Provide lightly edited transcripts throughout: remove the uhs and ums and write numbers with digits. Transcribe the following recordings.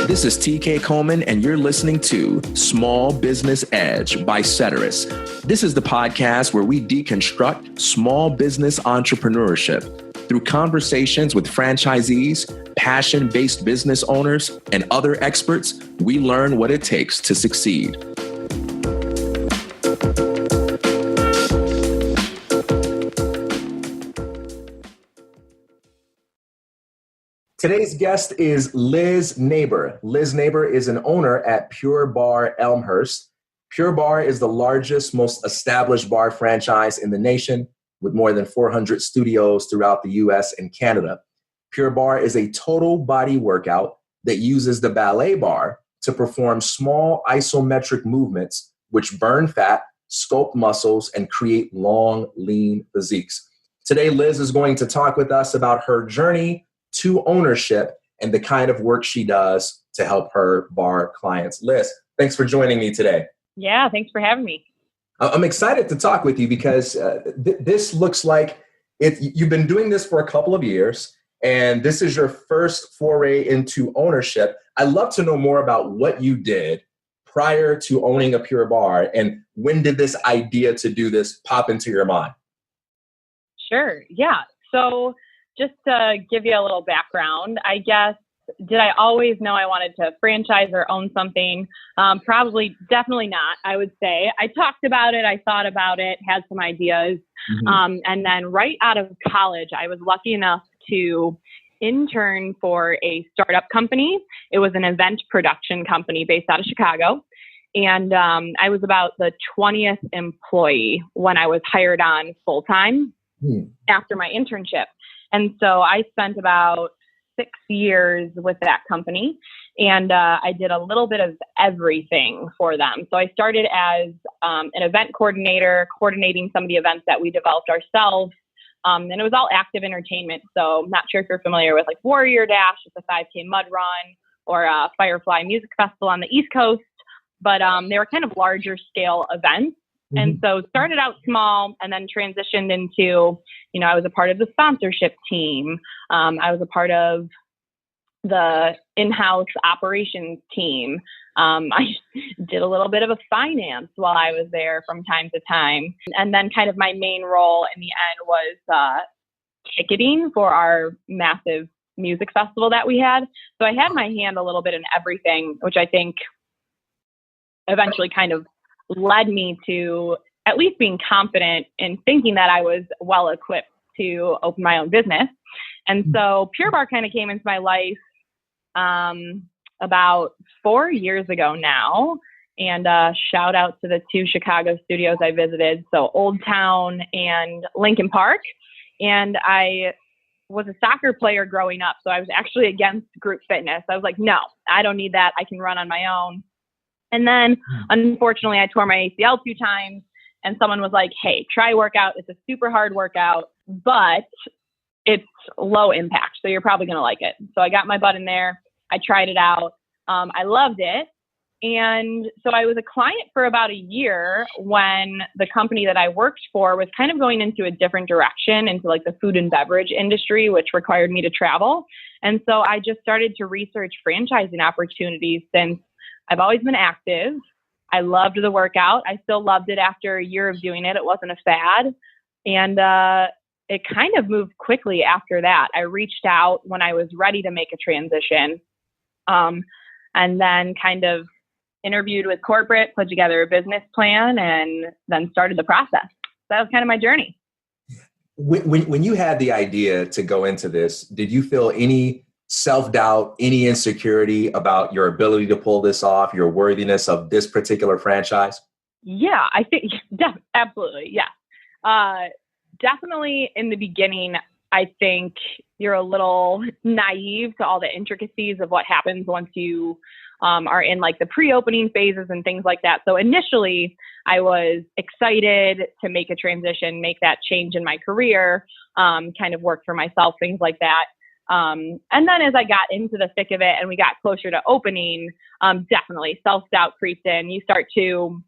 This is TK Coleman, and you're listening to Small Business Edge by Ceteris. This is the podcast where we deconstruct small business entrepreneurship through conversations with franchisees, passion-based business owners, and other experts. We learn what it takes to succeed. Today's guest is Liz Naber. Liz Naber is an owner at Pure Barre Elmhurst. Pure Barre is the largest, most established bar franchise in the nation, with more than 400 studios throughout the US and Canada. Pure Barre is a total body workout that uses the ballet bar to perform small isometric movements which burn fat, sculpt muscles, and create long, lean physiques. Today, Liz is going to talk with us about her journey to ownership and the kind of work she does to help her bar clients. Liz, thanks for joining me today. Yeah, thanks for having me. I'm excited to talk with you because this looks like you've been doing this for a couple of years, and this is your first foray into ownership. I'd love to know more about what you did prior to owning a Pure Barre, and when did this idea to do this pop into your mind? Sure. Yeah. So just to give you a little background, I guess, did I always know I wanted to franchise or own something? Definitely not, I would say. I talked about it, I thought about it, had some ideas. And then right out of college, I was lucky enough to intern for a startup company. It was an event production company based out of Chicago. And I was about the 20th employee when I was hired on full-time after my internship. And so I spent about 6 years with that company, and I did a little bit of everything for them. So I started as an event coordinator, coordinating some of the events that we developed ourselves. And it was all active entertainment. So I'm not sure if you're familiar with like Warrior Dash, it's a 5K mud run, or Firefly Music Festival on the East Coast. But they were kind of larger scale events. And so started out small and then transitioned into, I was a part of the sponsorship team. I was a part of the in-house operations team. I did a little bit of a finance while I was there from time to time. And then kind of my main role in the end was ticketing for our massive music festival that we had. So I had my hand a little bit in everything, which I think eventually kind of led me to at least being confident in thinking that I was well equipped to open my own business. And so Pure Barre kind of came into my life about 4 years ago now. And shout out to the 2 Chicago studios I visited, so Old Town and Lincoln Park. And I was a soccer player growing up, so I was actually against group fitness. I was like, no, I don't need that. I can run on my own. And then, unfortunately, I tore my ACL 2 times, and someone was like, hey, try workout. It's a super hard workout, but it's low impact, so you're probably going to like it. So I got my butt in there. I tried it out. I loved it. And so I was a client for about a year when the company that I worked for was kind of going into a different direction, into like the food and beverage industry, which required me to travel. And so I just started to research franchising opportunities since I've always been active. I loved the workout. I still loved it after a year of doing it. It wasn't a fad. And it kind of moved quickly after that. I reached out when I was ready to make a transition, and then kind of interviewed with corporate, put together a business plan, and then started the process. So that was kind of my journey. When you had the idea to go into this, did you feel any self-doubt, any insecurity about your ability to pull this off, your worthiness of this particular franchise? Yeah, I think absolutely. Yeah. Definitely in the beginning, I think you're a little naive to all the intricacies of what happens once you are in like the pre-opening phases and things like that. So initially I was excited to make a transition, make that change in my career, kind of work for myself, things like that. And then as I got into the thick of it and we got closer to opening, definitely self-doubt creeps in. You start to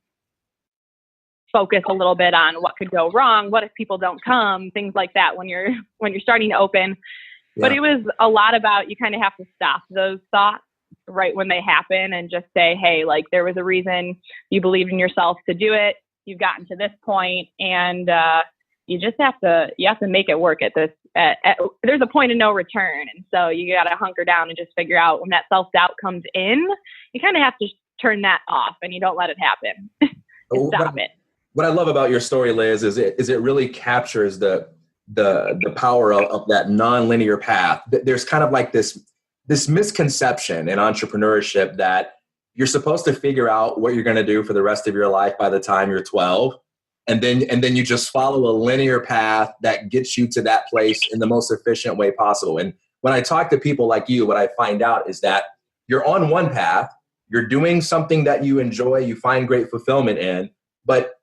focus a little bit on what could go wrong. What if people don't come? Things like that when you're starting to open. But Yeah. it was a lot about, you kind of have to stop those thoughts right when they happen and just say, hey, like there was a reason you believed in yourself to do it. You've gotten to this point, and you just have to make it work at this. There's a point of no return. And so you got to hunker down and just figure out when that self-doubt comes in, you kind of have to turn that off, and you don't let it happen. Stop it. What I love about your story, Liz, is it really captures the power of that nonlinear path. There's kind of like this misconception in entrepreneurship that you're supposed to figure out what you're going to do for the rest of your life by the time you're 12. And then you just follow a linear path that gets you to that place in the most efficient way possible. And when I talk to people like you, what I find out is that you're on one path, you're doing something that you enjoy, you find great fulfillment in, but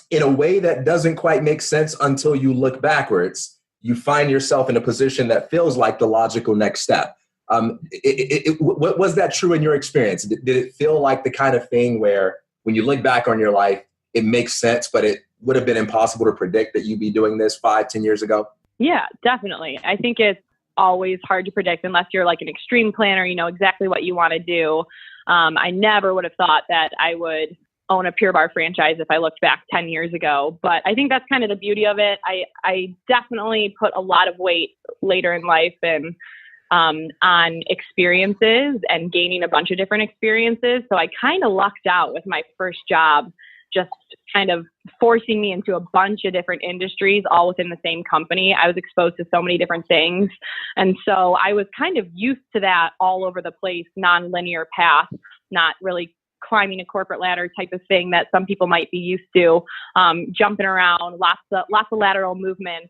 in a way that doesn't quite make sense until you look backwards, you find yourself in a position that feels like the logical next step. Was that true in your experience? Did it feel like the kind of thing where when you look back on your life, it makes sense, but it would have been impossible to predict that you'd be doing this 5-10 years ago? Yeah, definitely. I think it's always hard to predict unless you're like an extreme planner, you know exactly what you want to do. I never would have thought that I would own a Pure Barre franchise if I looked back 10 years ago. But I think that's kind of the beauty of it. I definitely put a lot of weight later in life and on experiences and gaining a bunch of different experiences. So I kind of lucked out with my first job, just kind of forcing me into a bunch of different industries, all within the same company. I was exposed to so many different things. And so I was kind of used to that all over the place, non-linear path, not really climbing a corporate ladder type of thing that some people might be used to, jumping around, lots of lateral movements.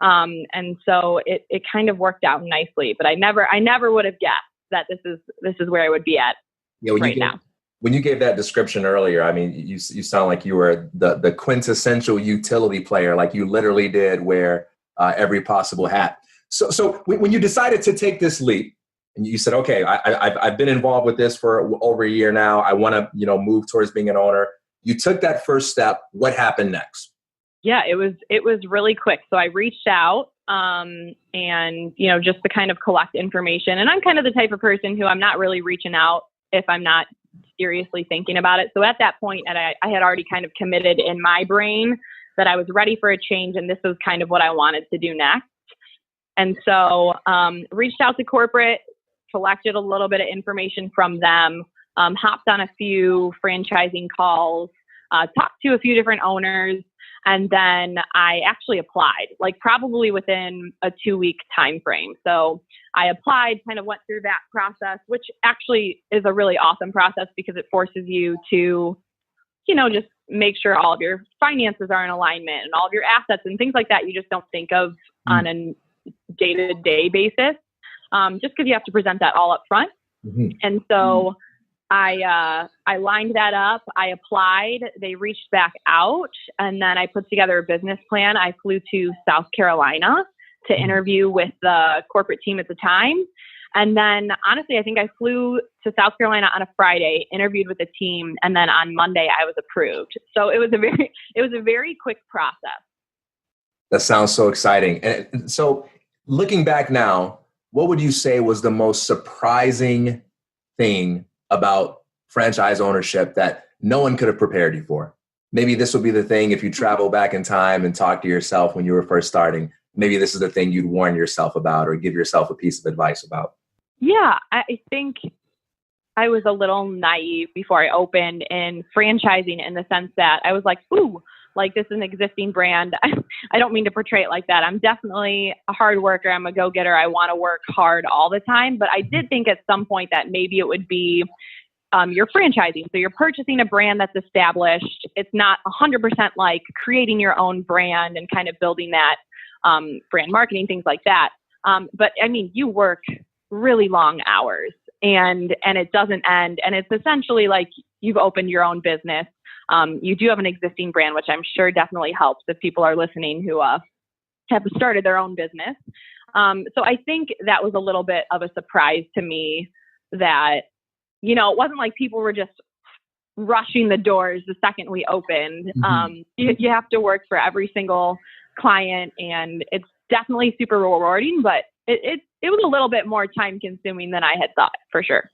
And so it kind of worked out nicely, but I never would have guessed that this is where I would be at now. When you gave that description earlier, I mean, you sound like you were the quintessential utility player, like you literally did wear every possible hat. So when you decided to take this leap and you said, okay, I've been involved with this for over a year now, I want to, move towards being an owner. You took that first step. What happened next? Yeah, it was really quick. So I reached out and, just to kind of collect information. And I'm kind of the type of person who I'm not really reaching out if I'm not seriously thinking about it. So at that point, I had already kind of committed in my brain that I was ready for a change, and this was kind of what I wanted to do next. And so reached out to corporate, collected a little bit of information from them, hopped on a few franchising calls, talked to a few different owners, and then I actually applied, like probably within a 2-week time frame. So I applied, kind of went through that process, which actually is a really awesome process because it forces you to, just make sure all of your finances are in alignment and all of your assets and things like that you just don't think of on a day-to-day basis, just because you have to present that all up front. Mm-hmm. And so I lined that up. I applied. They reached back out, and then I put together a business plan. I flew to South Carolina to interview with the corporate team at the time. And then honestly, I think I flew to South Carolina on a Friday, interviewed with the team, and then on Monday I was approved. So it was a very quick process. That sounds so exciting. And so looking back now, what would you say was the most surprising thing about franchise ownership that no one could have prepared you for? Maybe this would be the thing if you travel back in time and talk to yourself when you were first starting. Maybe this is the thing you'd warn yourself about or give yourself a piece of advice about. Yeah, I think I was a little naive before I opened in franchising in the sense that I was like, ooh, like this is an existing brand. I don't mean to portray it like that. I'm definitely a hard worker. I'm a go-getter. I want to work hard all the time. But I did think at some point that maybe it would be you're franchising. So you're purchasing a brand that's established. It's not 100% like creating your own brand and kind of building that brand marketing, things like that. But I mean, you work really long hours and it doesn't end. And it's essentially like you've opened your own business. You do have an existing brand, which I'm sure definitely helps if people are listening who have started their own business. So I think that was a little bit of a surprise to me that, it wasn't like people were just rushing the doors the second we opened. Mm-hmm. You have to work for every single client, and it's definitely super rewarding, but it was a little bit more time consuming than I had thought, for sure.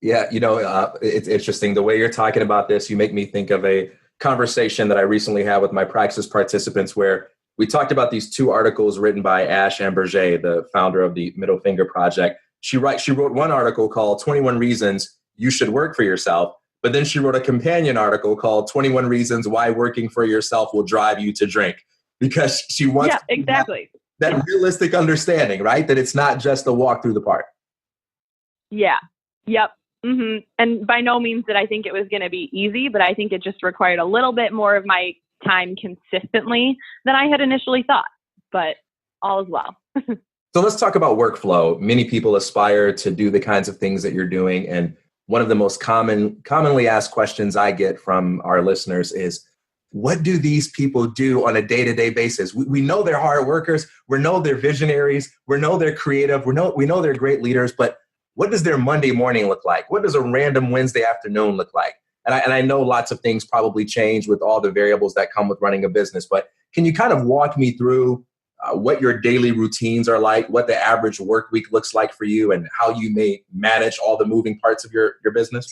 Yeah, it's interesting. The way you're talking about this, you make me think of a conversation that I recently had with my Praxis participants where we talked about these two articles written by Ash Amberger, the founder of the Middle Finger Project. She wrote one article called 21 Reasons You Should Work for Yourself, but then she wrote a companion article called 21 Reasons Why Working for Yourself Will Drive You to Drink, because she wants exactly that realistic understanding, right? That it's not just a walk through the park. Yeah. Yep. Mm-hmm. And by no means did I think it was going to be easy, but I think it just required a little bit more of my time consistently than I had initially thought, but all is well. So let's talk about workflow. Many people aspire to do the kinds of things that you're doing. And one of the most commonly asked questions I get from our listeners is, what do these people do on a day-to-day basis? We know they're hard workers. We know they're visionaries. We know they're creative. We know they're great leaders, but what does their Monday morning look like? What does a random Wednesday afternoon look like? And I know lots of things probably change with all the variables that come with running a business, but can you kind of walk me through what your daily routines are like, what the average work week looks like for you, and how you may manage all the moving parts of your business?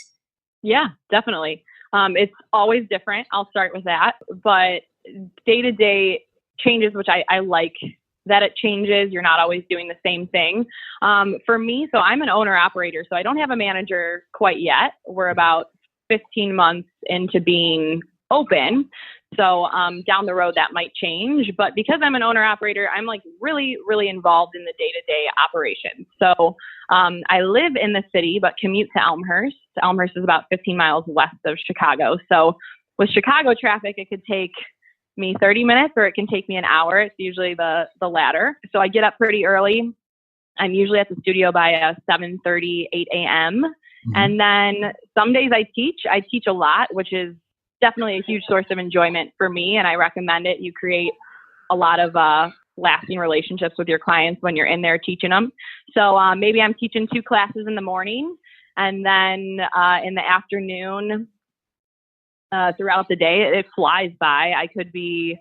Yeah, definitely. It's always different. I'll start with that. But day-to-day changes, which I like that it changes. You're not always doing the same thing. For me, so I'm an owner-operator, so I don't have a manager quite yet. We're about 15 months into being open. So down the road, that might change. But because I'm an owner-operator, I'm like really, really involved in the day-to-day operations. So I live in the city, but commute to Elmhurst. Elmhurst is about 15 miles west of Chicago. So with Chicago traffic, it could take me 30 minutes or it can take me an hour. It's usually the latter. So I get up pretty early. I'm usually at the studio by 7:30, 8 a.m. Mm-hmm. And then some days I teach a lot, which is definitely a huge source of enjoyment for me. And I recommend it. You create a lot of lasting relationships with your clients when you're in there teaching them. So maybe I'm teaching 2 classes in the morning, and then in the afternoon, throughout the day, it flies by. I could be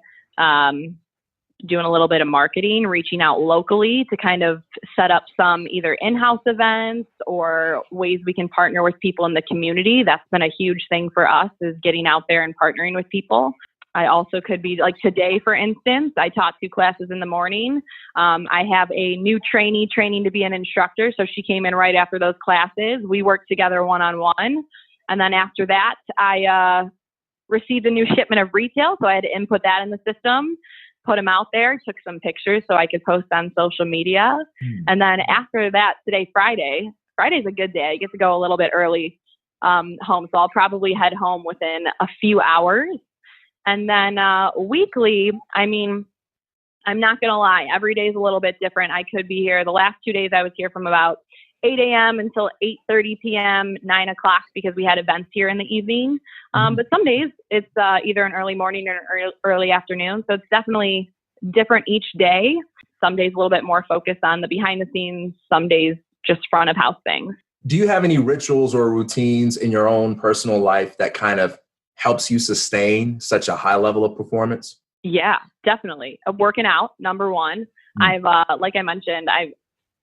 doing a little bit of marketing, reaching out locally to kind of set up some either in-house events or ways we can partner with people in the community. That's been a huge thing for us, is getting out there and partnering with people. I also could be like today, for instance, I taught 2 classes in the morning. I have a new trainee training to be an instructor. So she came in right after those classes. We worked together one-on-one. And then after that, I received a new shipment of retail. So I had to input that in the system, put them out there, took some pictures so I could post on social media. And then after that, today, Friday's a good day. I get to go a little bit early home. So I'll probably head home within a few hours. And then weekly, I mean, I'm not going to lie, every day is a little bit different. I could be here. The last 2 days I was here from about 8 a.m. until 8:30 p.m., 9 o'clock, because we had events here in the evening. But some days it's either an early morning or an early afternoon. So it's definitely different each day. Some days a little bit more focused on the behind the scenes, some days just front of house things. Do you have any rituals or routines in your own personal life that kind of helps you sustain such a high level of performance? Yeah, definitely. Working out, number one. I've, like I mentioned, I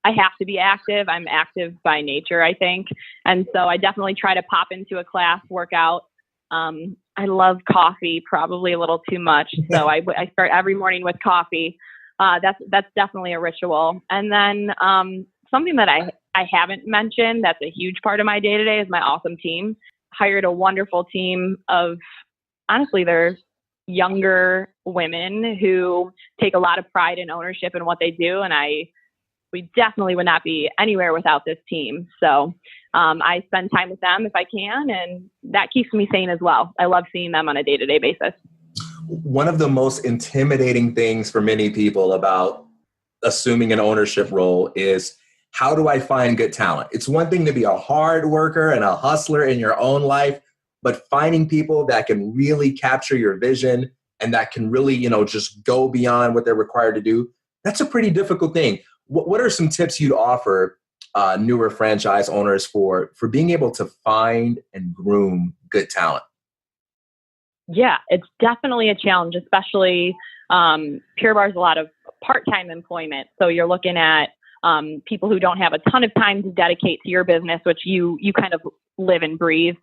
have to be active. I'm active by nature, I think. And so I definitely try to pop into a class, work out. I love coffee, probably a little too much. So I start every morning with coffee. That's definitely a ritual. And then something that I haven't mentioned that's a huge part of my day-to-day is my awesome team. Hired a wonderful team of, honestly, they're younger women who take a lot of pride and ownership in what they do. And we definitely would not be anywhere without this team. So I spend time with them if I can, and that keeps me sane as well. I love seeing them on a day-to-day basis. One of the most intimidating things for many people about assuming an ownership role is, how do I find good talent? It's one thing to be a hard worker and a hustler in your own life, but finding people that can really capture your vision and that can really, just go beyond what they're required to do, that's a pretty difficult thing. What are some tips you'd offer newer franchise owners for being able to find and groom good talent? Yeah, it's definitely a challenge, especially Pure Barre is a lot of part-time employment. So you're looking at people who don't have a ton of time to dedicate to your business, which you kind of live and breathe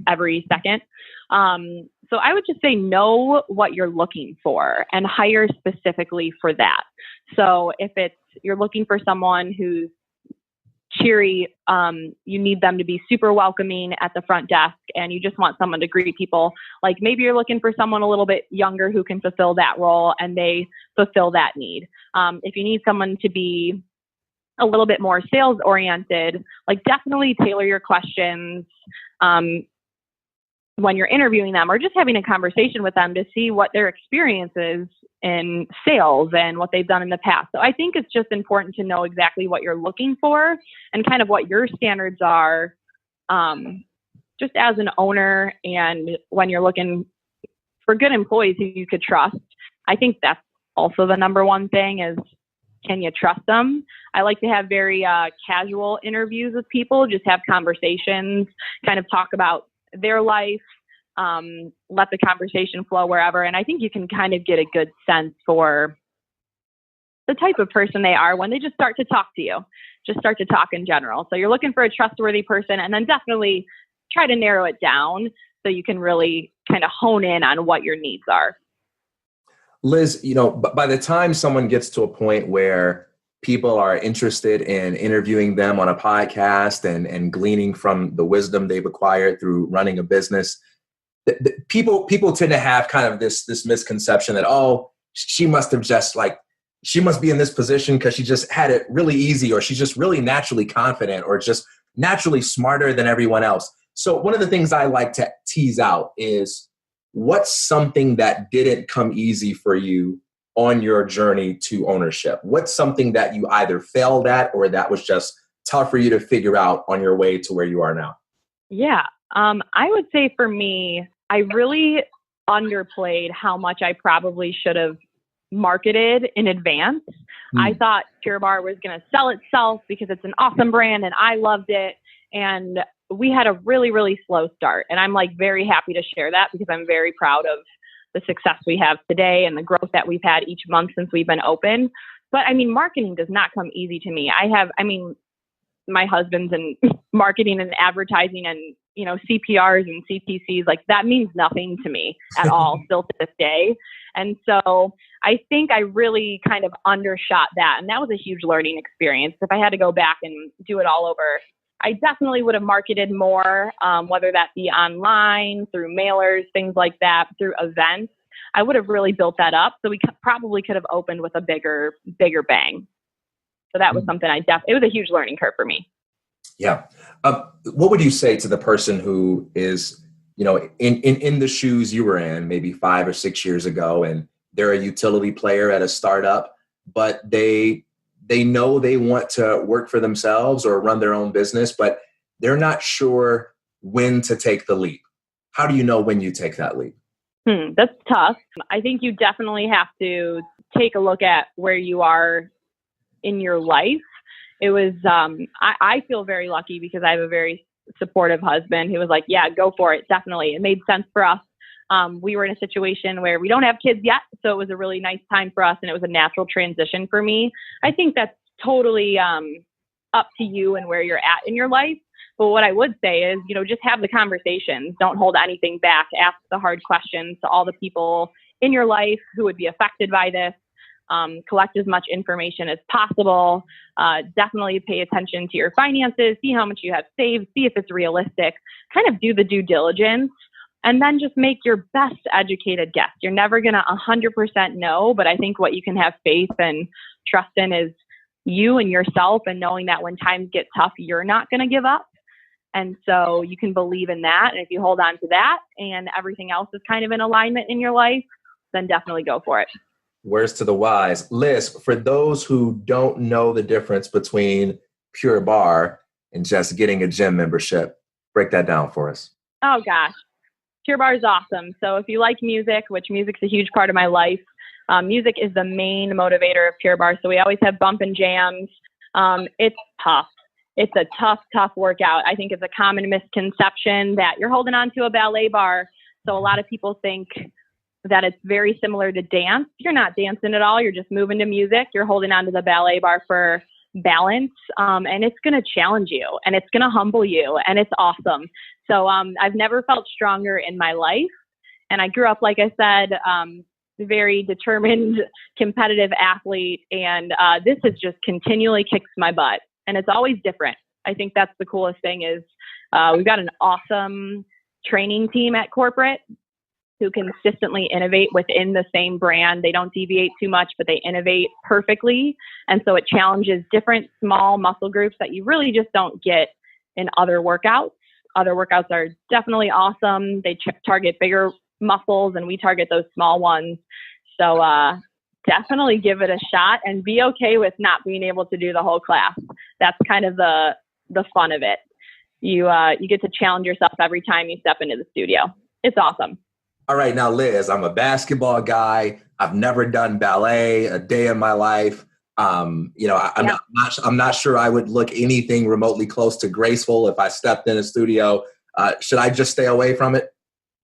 every second. So I would just say know what you're looking for and hire specifically for that. So if you're looking for someone who's cheery, you need them to be super welcoming at the front desk, and you just want someone to greet people. Like maybe you're looking for someone a little bit younger who can fulfill that role and they fulfill that need. If you need someone to be a little bit more sales oriented, like definitely tailor your questions when you're interviewing them or just having a conversation with them to see what their experience is in sales and what they've done in the past. So I think it's just important to know exactly what you're looking for and kind of what your standards are, just as an owner. And when you're looking for good employees who you could trust, I think that's also the number one thing is, can you trust them? I like to have very casual interviews with people, just have conversations, kind of talk about their life, let the conversation flow wherever. And I think you can kind of get a good sense for the type of person they are when they just start to talk to you, just start to talk in general. So you're looking for a trustworthy person, and then definitely try to narrow it down so you can really kind of hone in on what your needs are. Liz, by the time someone gets to a point where people are interested in interviewing them on a podcast and gleaning from the wisdom they've acquired through running a business, people tend to have kind of this misconception that, oh, she must be in this position because she just had it really easy, or she's just really naturally confident, or just naturally smarter than everyone else. So one of the things I like to tease out is, what's something that didn't come easy for you on your journey to ownership? What's something that you either failed at or that was just tough for you to figure out on your way to where you are now? Yeah. I would say for me, I really underplayed how much I probably should have marketed in advance. I thought Pure Barre was going to sell itself because it's an awesome brand and I loved it. And we had a really, really slow start. And I'm very happy to share that because I'm very proud of the success we have today and the growth that we've had each month since we've been open. But marketing does not come easy to me. My husband's in marketing and advertising and, CPRs and CPCs, that means nothing to me at all still to this day. And so I think I really kind of undershot that. And that was a huge learning experience. If I had to go back and do it all over, I definitely would have marketed more, whether that be online, through mailers, things like that, through events. I would have really built that up. So we probably could have opened with a bigger bang. So that was something it was a huge learning curve for me. Yeah. What would you say to the person who is, in the shoes you were in maybe 5 or 6 years ago, and they're a utility player at a startup, but they know they want to work for themselves or run their own business, but they're not sure when to take the leap? How do you know when you take that leap? That's tough. I think you definitely have to take a look at where you are in your life. It was, I feel very lucky because I have a very supportive husband who was like, yeah, go for it. Definitely. It made sense for us. We were in a situation where we don't have kids yet. So it was a really nice time for us and it was a natural transition for me. I think that's totally up to you and where you're at in your life. But what I would say is, just have the conversations. Don't hold anything back. Ask the hard questions to all the people in your life who would be affected by this. Collect as much information as possible. Definitely pay attention to your finances. See how much you have saved. See if it's realistic. Kind of do the due diligence. And then just make your best educated guess. You're never going to 100% know, but I think what you can have faith and trust in is you and yourself, and knowing that when times get tough, you're not going to give up. And so you can believe in that. And if you hold on to that and everything else is kind of in alignment in your life, then definitely go for it. Words to the wise. Liz, for those who don't know the difference between Pure Barre and just getting a gym membership, break that down for us. Oh, gosh. Pure Barre is awesome. So if you like music, which music's a huge part of my life, music is the main motivator of Pure Barre. So we always have bump and jams. It's tough. It's a tough workout. I think it's a common misconception that you're holding on to a ballet bar. So a lot of people think that it's very similar to dance. You're not dancing at all. You're just moving to music. You're holding on to the ballet bar for balance, and it's going to challenge you and it's going to humble you, and it's awesome. So I've never felt stronger in my life. And I grew up, like I said, very determined, competitive athlete. And this has just continually kicked my butt. And it's always different. I think that's the coolest thing is we've got an awesome training team at corporate who consistently innovate within the same brand. They don't deviate too much, but they innovate perfectly. And so it challenges different small muscle groups that you really just don't get in other workouts. Other workouts are definitely awesome. They target bigger muscles and we target those small ones. So definitely give it a shot and be okay with not being able to do the whole class. That's kind of the fun of it. You get to challenge yourself every time you step into the studio. It's awesome. All right. Now, Liz, I'm a basketball guy. I've never done ballet a day in my life. I'm not sure I would look anything remotely close to graceful if I stepped in a studio. Should I just stay away from it?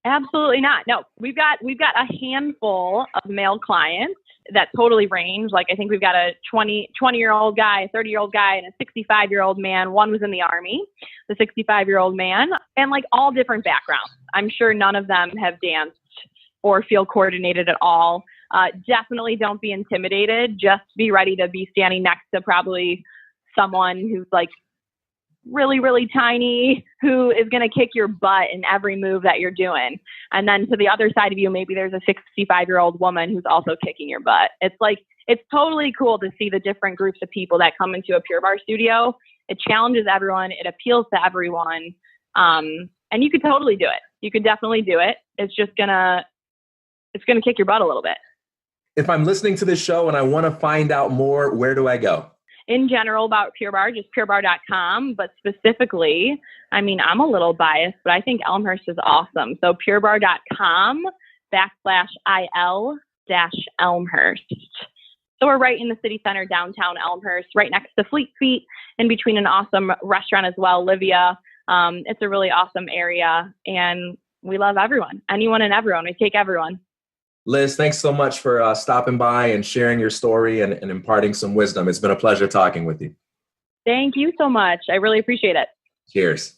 Absolutely not. No, we've got a handful of male clients that totally range. Like I think we've got a 20-year-old guy, a 30-year-old guy, and a 65-year-old man. One was in the Army, the 65-year-old man, and like all different backgrounds. I'm sure none of them have danced or feel coordinated at all. Definitely don't be intimidated. Just be ready to be standing next to probably someone who's like really, really tiny, who is going to kick your butt in every move that you're doing. And then to the other side of you, maybe there's a 65-year-old woman who's also kicking your butt. It's totally cool to see the different groups of people that come into a Pure Barre studio. It challenges everyone. It appeals to everyone. And you could totally do it. You could definitely do it. It's gonna kick your butt a little bit. If I'm listening to this show and I want to find out more, where do I go? In general about Pure Barre, just purebarre.com, but specifically, I mean, I'm a little biased, but I think Elmhurst is awesome. So purebarre.com/IL-Elmhurst. So we're right in the city center, downtown Elmhurst, right next to Fleet Feet, in between an awesome restaurant as well, Livia. It's a really awesome area, and we love everyone, anyone and everyone. We take everyone. Liz, thanks so much for stopping by and sharing your story and imparting some wisdom. It's been a pleasure talking with you. Thank you so much. I really appreciate it. Cheers.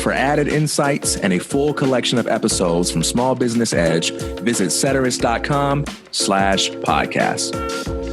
For added insights and a full collection of episodes from Small Business Edge, visit ceteris.com/podcast.